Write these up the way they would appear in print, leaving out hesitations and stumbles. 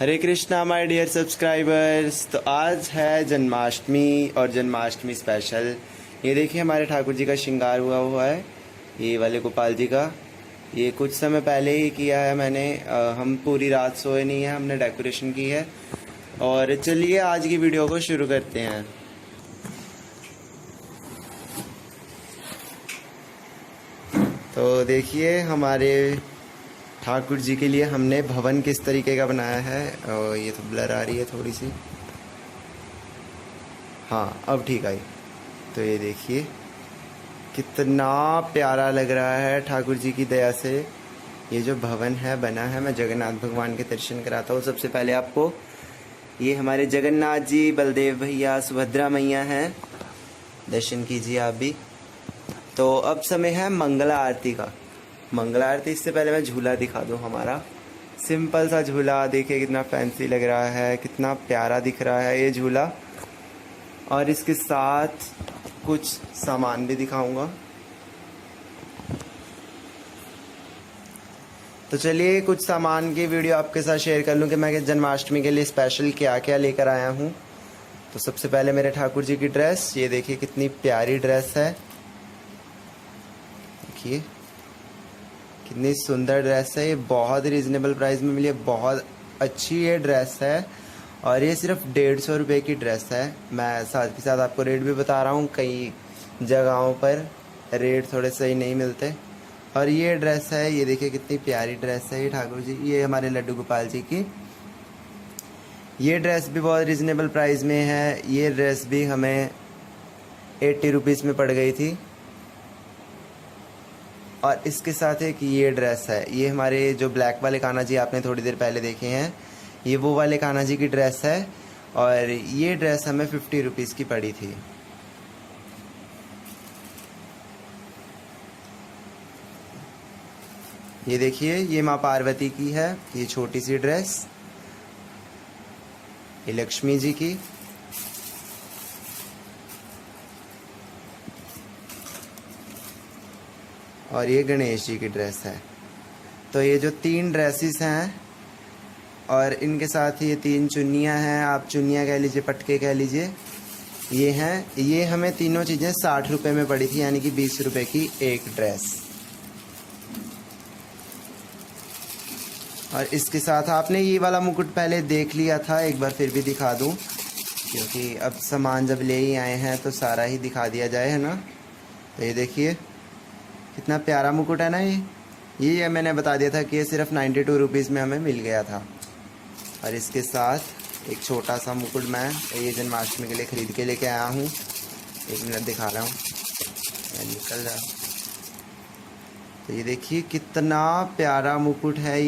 Hare Krishna my dear subscribers. तो आज है जन्माष्टमी और जन्माष्टमी स्पेशल। ये देखिए हमारे ठाकुर जी का श्रृंगार हुआ है, ये वाले गोपाल जी का। ये कुछ समय पहले ही किया है मैंने। हम पूरी रात सोए नहीं है, हमने डेकोरेशन की है। और चलिए आज की वीडियो को शुरू करते हैं। तो देखिए हमारे ठाकुर जी के लिए हमने भवन किस तरीके का बनाया है। और ये तो ब्लर आ रही है थोड़ी सी, हाँ अब ठीक आई। तो ये देखिए कितना प्यारा लग रहा है ठाकुर जी की दया से। ये जो भवन है बना है, मैं जगन्नाथ भगवान के दर्शन कराता हूँ सबसे पहले आपको। ये हमारे जगन्नाथ जी, बलदेव भैया, सुभद्रा मैया हैं, दर्शन कीजिए आप भी। तो अब समय है मंगला आरती का। मंगला आरती इससे पहले मैं झूला दिखा दूँ हमारा। सिंपल सा झूला, देखिए कितना फैंसी लग रहा है, कितना प्यारा दिख रहा है ये झूला। और इसके साथ कुछ सामान भी दिखाऊंगा। तो चलिए कुछ सामान की वीडियो आपके साथ शेयर कर लूँ कि मैं जन्माष्टमी के लिए स्पेशल क्या क्या लेकर आया हूँ। तो सबसे पहले मेरे ठाकुर जी की ड्रेस, ये देखिए कितनी प्यारी ड्रेस है। देखिए कितनी सुंदर ड्रेस है, ये बहुत रीज़नेबल प्राइस में मिली है, बहुत अच्छी ये ड्रेस है। और ये सिर्फ 150 रुपये की ड्रेस है। मैं साथ के साथ आपको रेट भी बता रहा हूँ, कई जगहों पर रेट थोड़े सही नहीं मिलते। और ये ड्रेस है, ये देखिए कितनी प्यारी ड्रेस है ये ठाकुर जी, ये हमारे लड्डू गोपाल जी की। ये ड्रेस भी बहुत रीज़नेबल प्राइस में है। ये ड्रेस भी हमें 80 रुपीज़ में पड़ गई थी। और इसके साथ एक ये ड्रेस है, ये हमारे जो ब्लैक वाले कान्हा जी आपने थोड़ी देर पहले देखे हैं, ये वो वाले कान्हा जी की ड्रेस है। और ये ड्रेस हमें 50 रुपीज़ की पड़ी थी। ये देखिए ये माँ पार्वती की है, ये छोटी सी ड्रेस। ये लक्ष्मी जी की। और ये गणेश जी की ड्रेस है। तो ये जो 3 ड्रेसेस हैं और इनके साथ ये 3 चुन्नियाँ हैं, आप चुन्नियाँ कह लीजिए, पटके कह लीजिए, ये हैं। ये हमें तीनों चीज़ें 60 रुपये में पड़ी थी, यानी कि 20 रुपये की एक ड्रेस। और इसके साथ आपने ये वाला मुकुट पहले देख लिया था, एक बार फिर भी दिखा दूं, क्योंकि अब सामान जब ले ही आए हैं तो सारा ही दिखा दिया जाए, है ना। तो ये देखिए कितना प्यारा मुकुट है ना ये मैंने बता दिया था कि ये सिर्फ 92 रुपीज़ में हमें मिल गया था। और इसके साथ एक छोटा सा मुकुट मैं ये जन्माष्टमी के लिए ख़रीद के लेके आया हूँ। 1 मिनट दिखा रहा हूँ, निकल रहा। तो ये देखिए कितना प्यारा मुकुट है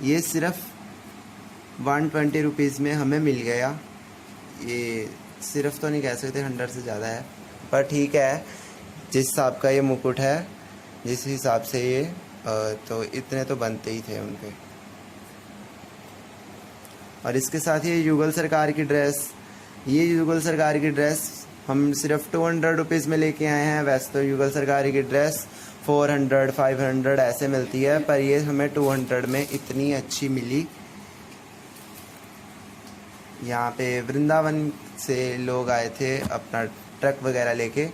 ये सिर्फ 120 रुपीज़ में हमें मिल गया। ये सिर्फ तो नहीं कह सकते, 100 से ज़्यादा है, पर ठीक है जिस हिसाब का ये मुकुट है, जिस हिसाब से ये तो इतने तो बनते ही थे उनके। और इसके साथ ये युगल सरकार की ड्रेस, ये युगल सरकार की ड्रेस हम सिर्फ 200 रुपीज़ में लेके आए हैं। वैसे तो युगल सरकार की ड्रेस 400, 500 ऐसे मिलती है, पर ये हमें 200 में इतनी अच्छी मिली। यहाँ पे वृंदावन से लोग आए थे अपना ट्रक वगैरह लेके,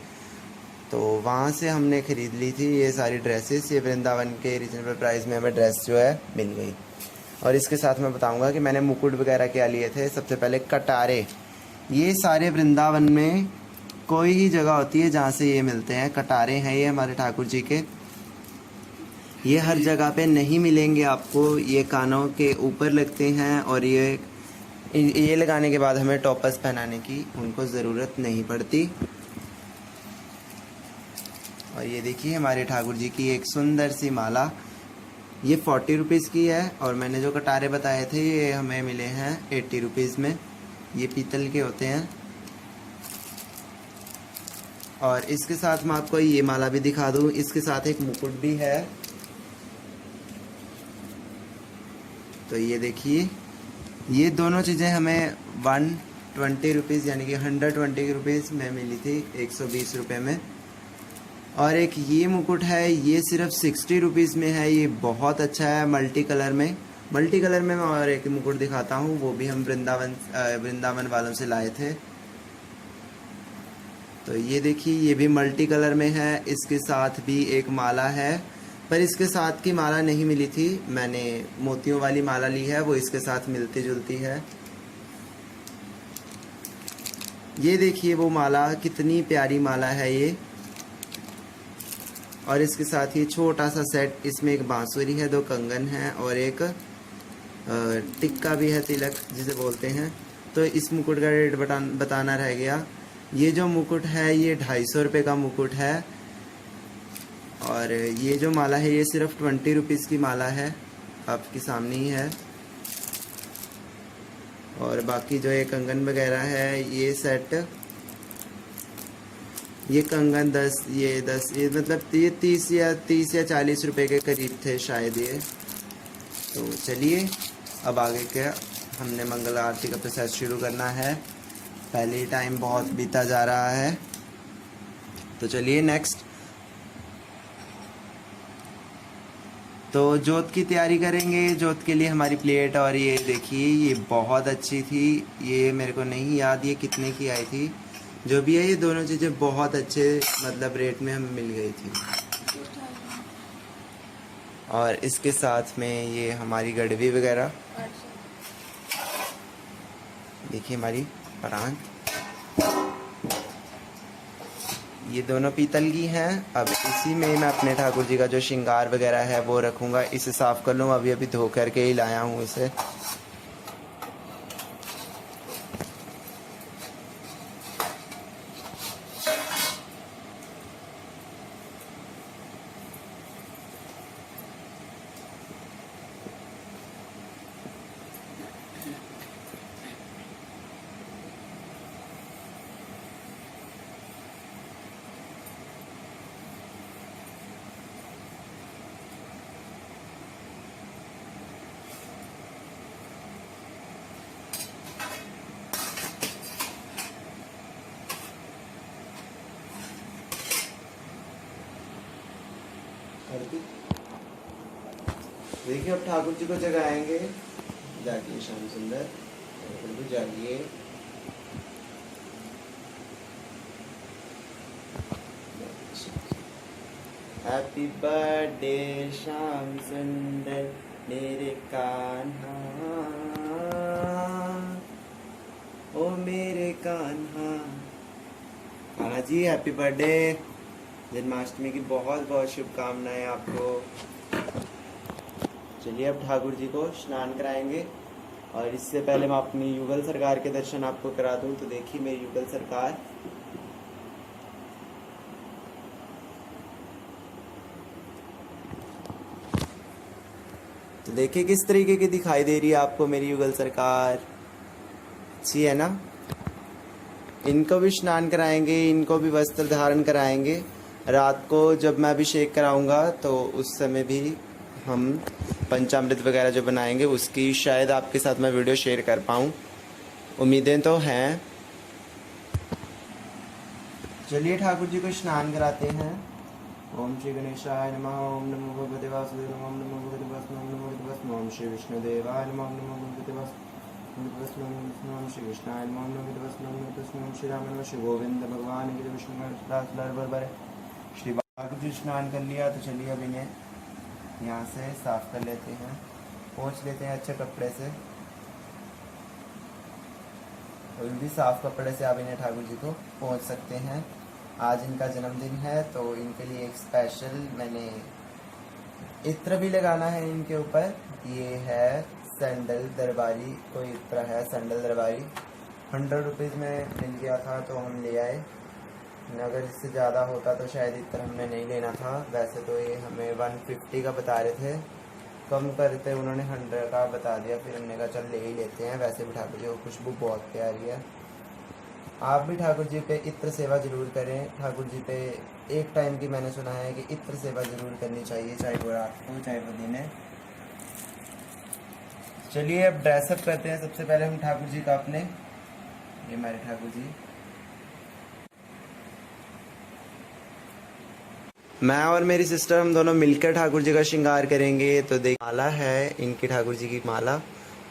तो वहाँ से हमने ख़रीद ली थी ये सारी ड्रेसेस। ये वृंदावन के रीजनेबल प्राइस में हमें ड्रेस जो है मिल गई। और इसके साथ मैं बताऊंगा कि मैंने मुकुट वगैरह क्या लिए थे। सबसे पहले कटारे, ये सारे वृंदावन में कोई ही जगह होती है जहाँ से ये मिलते हैं। कटारे हैं ये हमारे ठाकुर जी के, ये हर जगह पे नहीं मिलेंगे आपको। ये कानों के ऊपर लगते हैं और ये लगाने के बाद हमें टॉपर्स पहनाने की उनको ज़रूरत नहीं पड़ती। और ये देखिए हमारे ठाकुर जी की एक सुंदर सी माला, ये 40 रुपीज़ की है। और मैंने जो कटारे बताए थे ये हमें मिले हैं 80 रुपीज़ में। ये पीतल के होते हैं। और इसके साथ मैं आपको ये माला भी दिखा दूँ, इसके साथ एक मुकुट भी है। तो ये देखिए ये दोनों चीज़ें हमें 120 रुपीज़ यानी कि 120 रुपीज़ में मिली थी, 120 रुपये में। और एक ये मुकुट है, ये सिर्फ 60 रुपीज़ में है। ये बहुत अच्छा है, मल्टी कलर में मल्टी कलर में मैं और एक मुकुट दिखाता हूँ, वो भी हम वृंदावन वालों से लाए थे। तो ये देखिए, ये भी मल्टी कलर में है, इसके साथ भी एक माला है, पर इसके साथ की माला नहीं मिली थी, मैंने मोतियों वाली माला ली है, वो इसके साथ मिलती जुलती है। ये देखिए वो माला, कितनी प्यारी माला है ये। और इसके साथ ये छोटा सा सेट, इसमें एक बांसुरी है, 2 कंगन है और एक टिक्का भी है, तिलक जिसे बोलते हैं। तो इस मुकुट का रेट बताना रह गया। ये जो मुकुट है ये 250 रुपये का मुकुट है, और ये जो माला है ये सिर्फ 20 रुपीज़ की माला है, आपके सामने ही है। और बाकी जो ये कंगन वगैरह है, ये सेट, ये कंगन 10 ये मतलब ये 30 या 40 रुपए के करीब थे शायद ये। तो चलिए अब आगे क्या, हमने मंगल आरती का प्रोसेस शुरू करना है, पहले ही टाइम बहुत बीता जा रहा है। तो चलिए नेक्स्ट, तो जोत की तैयारी करेंगे। जोत के लिए हमारी प्लेट, और ये देखिए ये बहुत अच्छी थी, ये मेरे को नहीं याद ये कितने की आई थी, जो भी है ये दोनों चीज़ें बहुत अच्छे मतलब रेट में हमें मिल गई थी। और इसके साथ में ये हमारी गड़वी वगैरह, देखिए हमारी परांठ, ये दोनों पीतल की हैं। अब इसी में मैं अपने ठाकुर जी का जो श्रृंगार वगैरह है वो रखूँगा। इसे साफ़ कर लूँ, अभी धो करके ही लाया हूँ इसे। देखिए अब ठाकुर जी को जगाएंगे, जागिए श्याम सुंदर, बिल्कुल जागिए। हैप्पी बर्थडे श्याम सुंदर मेरे कान्हा, ओ मेरे कान्हा। कान्हा जी हैप्पी बर्थडे, जन्माष्टमी की बहुत बहुत शुभकामनाएं आपको। चलिए अब ठाकुर जी को स्नान कराएंगे, और इससे पहले मैं अपनी युगल सरकार के दर्शन आपको करा दूं। तो देखिए मेरी युगल सरकार, तो देखिए किस तरीके की दिखाई दे रही है आपको मेरी युगल सरकार, अच्छी है ना। इनको भी स्नान कराएंगे, इनको भी वस्त्र धारण कराएंगे। रात को जब मैं अभिषेक कराऊंगा तो उस समय भी हम पंचामृत वगैरह जो बनाएंगे उसकी शायद आपके साथ मैं वीडियो शेयर कर पाऊँ, उम्मीदें तो हैं। चलिए ठाकुर जी को स्नान कराते हैं। ओम श्री गणेशाय नमः, ओम नमो भगवते वासुदेवाय, ओम नमो भगवते वासुदेवाय, ओम नमो भगवते वासुदेवाय, ओम श्री विष्णुदेवाय नमः, ओम नमो भगवते वासुदेवाय, ओम श्री कृष्णाय नमः, ओम नमो भगवते वासुदेवाय, ओम श्री राम नमः, श्री गोविंद भगवान की विष्णु श्री ठाकुर जी स्नान कर लिया। तो चलिए अब इन्हें यहाँ से साफ कर लेते हैं, पोंछ लेते हैं अच्छे कपड़े से। तो भी साफ कपड़े से आप इन्हें ठाकुर जी को पोंछ सकते हैं। आज इनका जन्मदिन है तो इनके लिए एक स्पेशल मैंने इत्र भी लगाना है इनके ऊपर। ये है सैंडल दरबारी, कोई इत्र है सैंडल दरबारी, 100 रुपीज़ में मिल गया था तो हम ले आए। अगर इससे ज़्यादा होता तो शायद इतना हमने नहीं लेना था। वैसे तो ये हमें 150 का बता रहे थे, कम करते उन्होंने 100 का बता दिया, फिर हमने कहा चल ले ही लेते हैं। वैसे भी ठाकुर जी को खुशबू बहुत प्यारी है। आप भी ठाकुर जी पे इत्र सेवा जरूर करें। ठाकुर जी पे एक टाइम की मैंने सुना है कि इत्र सेवा जरूर करनी चाहिए, चाहे वो रात को चाहे वो दिन है। चलिए अब ड्रेसअप करते हैं। सबसे पहले हम ठाकुर जी का अपने, ये हमारे ठाकुर जी, मैं और मेरी सिस्टर हम दोनों मिलकर ठाकुर जी का श्रृंगार करेंगे। तो देख माला है इनकी, ठाकुर जी की माला,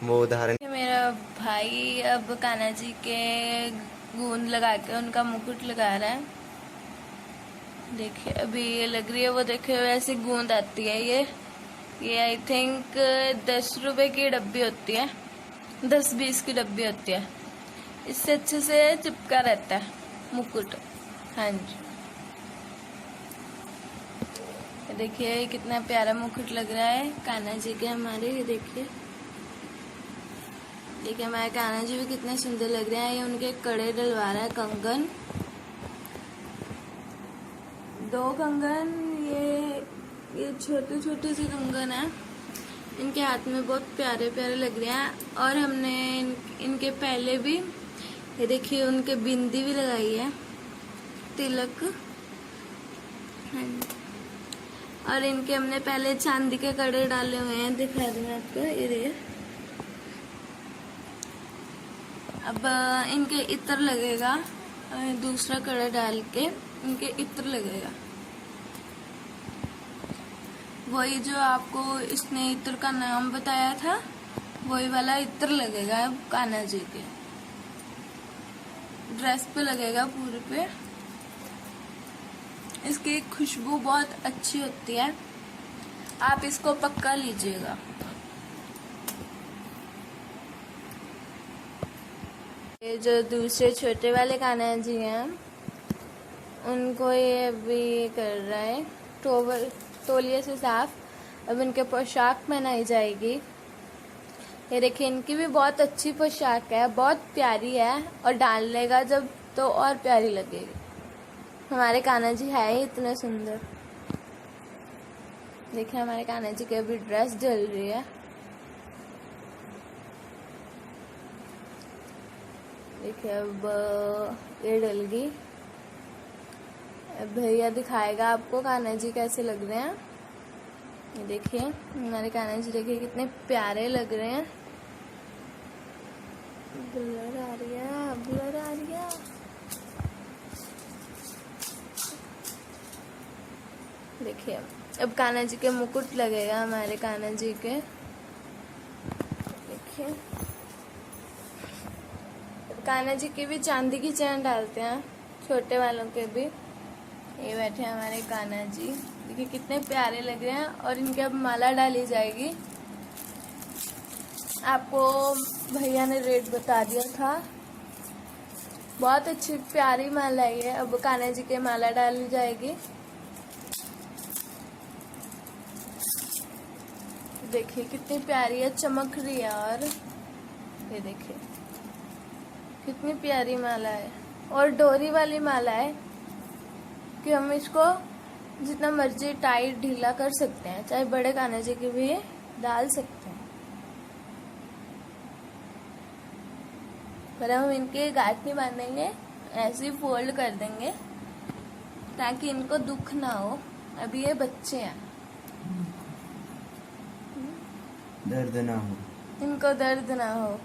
वो उदाहरण। मेरा भाई अब कान्हा जी के गूंद लगा के उनका मुकुट लगा रहा है। देखिए अभी ये लग रही है, वो देखिए वैसी गूंद आती है। ये आई थिंक 10 रुपए की डब्बी होती है, 10-20 की डब्बी होती है। इससे अच्छे से चिपका रहता है मुकुट। हाँ जी, देखिए कितना प्यारा मुकुट लग रहा है कान्हा जी के हमारे। ये देखिए हमारे कान्हा जी भी कितने सुंदर लग रहे हैं। ये उनके कड़े डलवा रहा है, कंगन, 2 कंगन। ये छोटे छोटे से कंगन है, इनके हाथ में बहुत प्यारे प्यारे लग रहे हैं। और हमने इनके पहले भी, ये देखिए उनके बिंदी भी लगाई है, तिलक। हाँ, और इनके हमने पहले चांदी के कड़े डाले हुए हैं, दिखा दूँ मैं आपको। ये देखिए अब इनके इत्र लगेगा, दूसरा कड़ा डाल के इनके इत्र लगेगा। वही जो आपको इसने इत्र का नाम बताया था, वही वाला इत्र लगेगा अब कान्हा जी के ड्रेस पे लगेगा, पूरे पे। इसकी खुशबू बहुत अच्छी होती है, आप इसको पक्का लीजिएगा। ये जो दूसरे छोटे वाले कान्हा जी हैं, उनको ये अभी कर रहा है तौलिए से साफ। अब इनके पोशाक पहनाई जाएगी। ये देखिए इनकी भी बहुत अच्छी पोशाक है, बहुत प्यारी है, और डाल लेगा जब तो और प्यारी लगेगी। हमारे कान्हा जी है ही इतने सुंदर। देखिए हमारे कान्हा जी की अभी ड्रेस डल रही है। देखिए अब ये डल गई। भैया दिखाएगा आपको कान्हा जी कैसे लग रहे हैं। ये देखिए हमारे कान्हा जी, देखिए कितने प्यारे लग रहे हैं। ब्लर आ रही है, ब्लर आ रही है। देखिए अब कान्हा जी के मुकुट लगेगा हमारे कान्हा जी के। देखिए कान्हा जी की भी चांदी की चैन डालते हैं, छोटे वालों के भी। ये बैठे हैं हमारे कान्हा जी, देखिए कितने प्यारे लग रहे हैं। और इनके अब माला डाली जाएगी। आपको भैया ने रेट बता दिया था। बहुत अच्छी प्यारी माला है ये। अब कान्हा जी के माला डाली जाएगी। देखिए कितनी प्यारी है, चमक रही है। और ये देखिए कितनी प्यारी माला है, और डोरी वाली माला है कि हम इसको जितना मर्जी टाइट ढीला कर सकते हैं, चाहे बड़े कान्हा जी की भी डाल सकते हैं। पर हम इनके गांठ नहीं बांधेंगे, ऐसे ही फोल्ड कर देंगे ताकि इनको दुख ना हो। अभी ये बच्चे हैं, दर्द ना हो, इनको दर्द ना हो।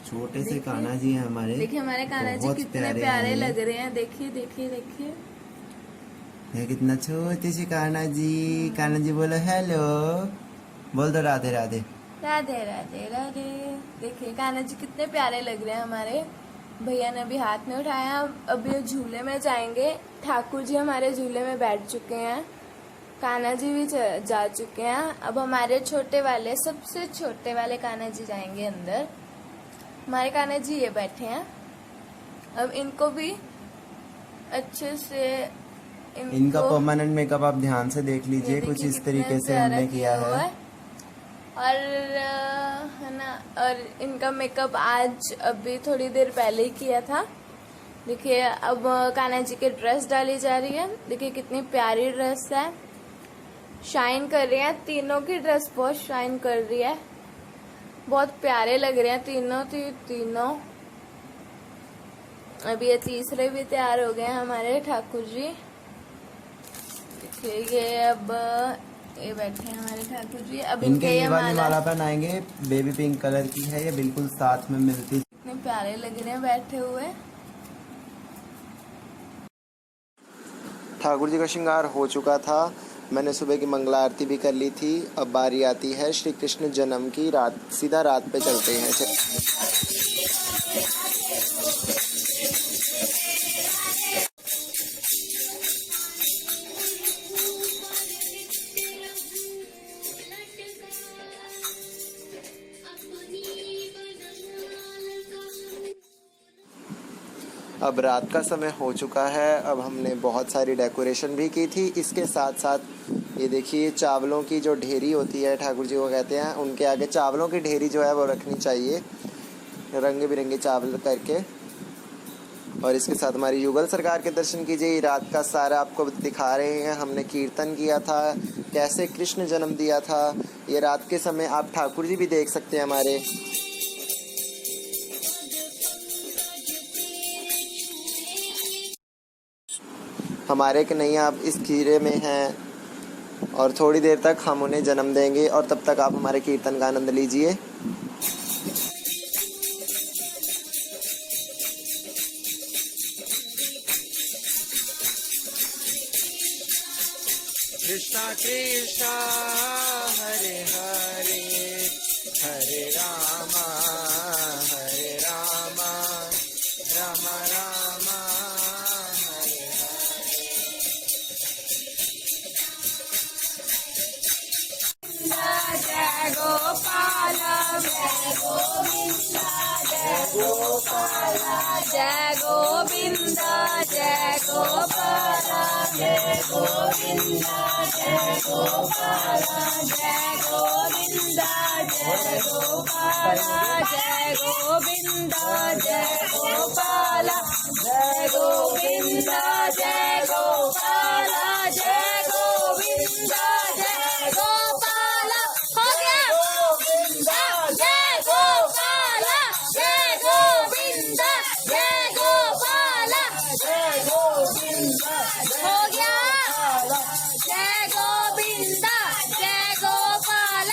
छोटे से कान्हा जी हैं हमारे। देखिए हमारे कान्हा जी कितने प्यारे लग रहे हैं। देखिए देखिए देखिए ये कितना छोटे से कान्हा जी। कान्हा जी बोलो हेलो, बोल दो राधे राधे। राधे राधे राधे। देखिए कान्हा जी कितने प्यारे लग रहे हैं हमारे। भैया ने अभी हाथ में उठाया। अब ये झूले में जाएंगे। ठाकुर जी हमारे झूले में बैठ चुके हैं, कान्हा जी भी जा चुके हैं। अब हमारे छोटे वाले, सबसे छोटे वाले कान्हा जी जाएंगे अंदर। हमारे कान्हा जी ये बैठे हैं। अब इनको भी अच्छे से इनका परमानेंट मेकअप आप ध्यान से देख लीजिए, कुछ इस तरीके से हमने किया है। और है ना, और इनका मेकअप आज अभी थोड़ी देर पहले ही किया था। देखिए अब कान्हा जी की ड्रेस डाली जा रही है। देखिए कितनी प्यारी ड्रेस है, शाइन कर रही है। तीनों की ड्रेस बहुत शाइन कर रही है, बहुत प्यारे लग रहे हैं तीनों। अभी ये तीसरे भी तैयार हो गए हैं हमारे ठाकुर जी। देखिए ये अब ये बैठे हैं हमारे ठाकुर जी। अब इनके ये वाली माला पहनाएंगे, बेबी पिंक कलर की है, ये बिल्कुल साथ में मिलती। कितने प्यारे लग रहे हैं बैठे हुए। ठाकुर जी का श्रृंगार हो चुका था। मैंने सुबह की मंगला आरती भी कर ली थी। अब बारी आती है श्री कृष्ण जन्म की। रात सीधा रात पे चलते हैं। अब रात का समय हो चुका है। अब हमने बहुत सारी डेकोरेशन भी की थी। इसके साथ साथ ये देखिए चावलों की जो ढेरी होती है, ठाकुर जी को कहते हैं, उनके आगे चावलों की ढेरी जो है वो रखनी चाहिए, रंग बिरंगे चावल करके। और इसके साथ हमारी युगल सरकार के दर्शन कीजिए। रात का सारा आपको दिखा रहे हैं। हमने कीर्तन किया था, कैसे कृष्ण जन्म दिया था। ये रात के समय आप ठाकुर जी भी देख सकते हैं हमारे। हमारे कन्हैया अब इस खीरे में हैं और थोड़ी देर तक हम उन्हें जन्म देंगे और तब तक आप हमारे कीर्तन का आनंद लीजिए। कृष्णा कृष्णा हरे हरे, हरे रामा राम राम हरे हरे। जय गोपाल जय गोविंद जय गोपाल जय गोविंद जय गोपाल जय गोविंद जय गोपाल जय गोविंद जय गोपाल जय गोविंद जय गोपाल जय गोविंद जय गोपाल जय गोविंद जय गोपाल। हो गया जय गोपाल जय गोविंद जय गोपाल जय गोविंद। हो गया जय गोविंद जय गोपाल।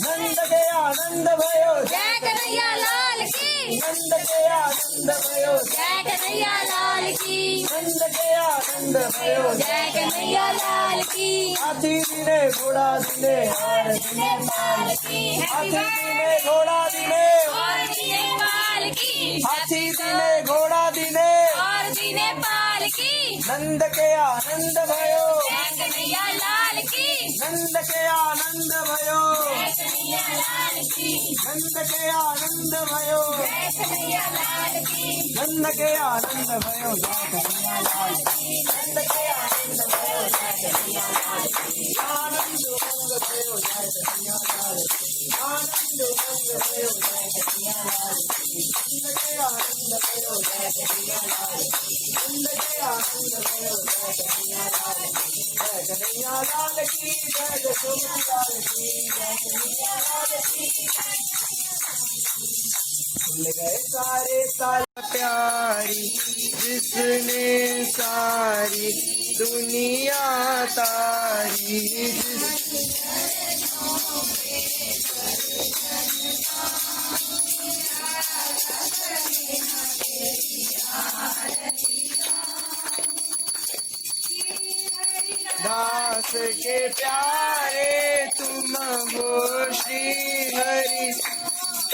नंद के आनंद भयो, जय कन्हैया लाल की, नंद के आनंद भयो, जय कन्हैया लाल की, नंद के आनंद भयो। जय कन्हैया लाल की। हाथी दिने घोड़ा दिने और दिने पाल की, हाथी दिने घोड़ा दिने, और दिने पाल की, हाथी दिने घोड़ा दिने, और दिने पाल की। नंद के आनंद भयो, जय कन्हैया लाल की, नंद के आनंद भयो, जय कन्हैया लाल की, नंद के आनंद भयो, जय कन्हैया लाल की, नंद के आनंद भयो, जय कन्हैया लाल की, नंद के आनंद भयो जय कन्हैया लाल की। आनंद उमंग भयो, जय कन्हैया लाल आनंद उमंग भयो, जय कन्हैया लाल नंद के आनंद भयो, जय कन्हैया लाल नंद के आनंद भयो, जय कन्हैया लाल जय कन्हैया लाल की, जय यशोदा लाल की, जय कन्हैया लाल की। भूल गए सारे साल प्यारी, जिसने सारी दुनिया तारी, दास के प्यारे तुम हो श्री हरि,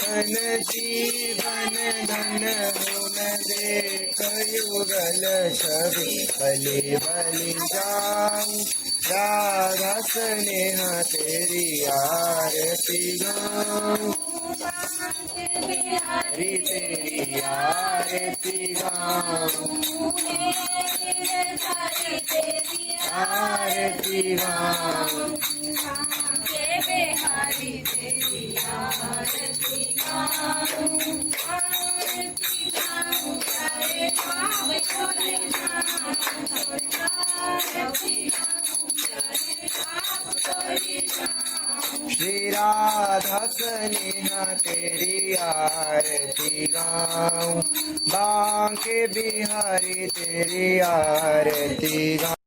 धन जीवन धन हो न देख युगल छवि, बलि बलि जाऊं राधा स्नेह तेरी आरती गाऊं, हरि तेरी आरती गाऊं, आरती गाऊं, बिहारी तेरी आरती गाऊं, आरती गाऊं, करे भाव छोड़े ना, आरती गाऊं, करे भाव छोड़े ना। श्री राधा स्नेहा तेरी आरती गाऊं, बांके बिहारी तेरी आरती गाऊं।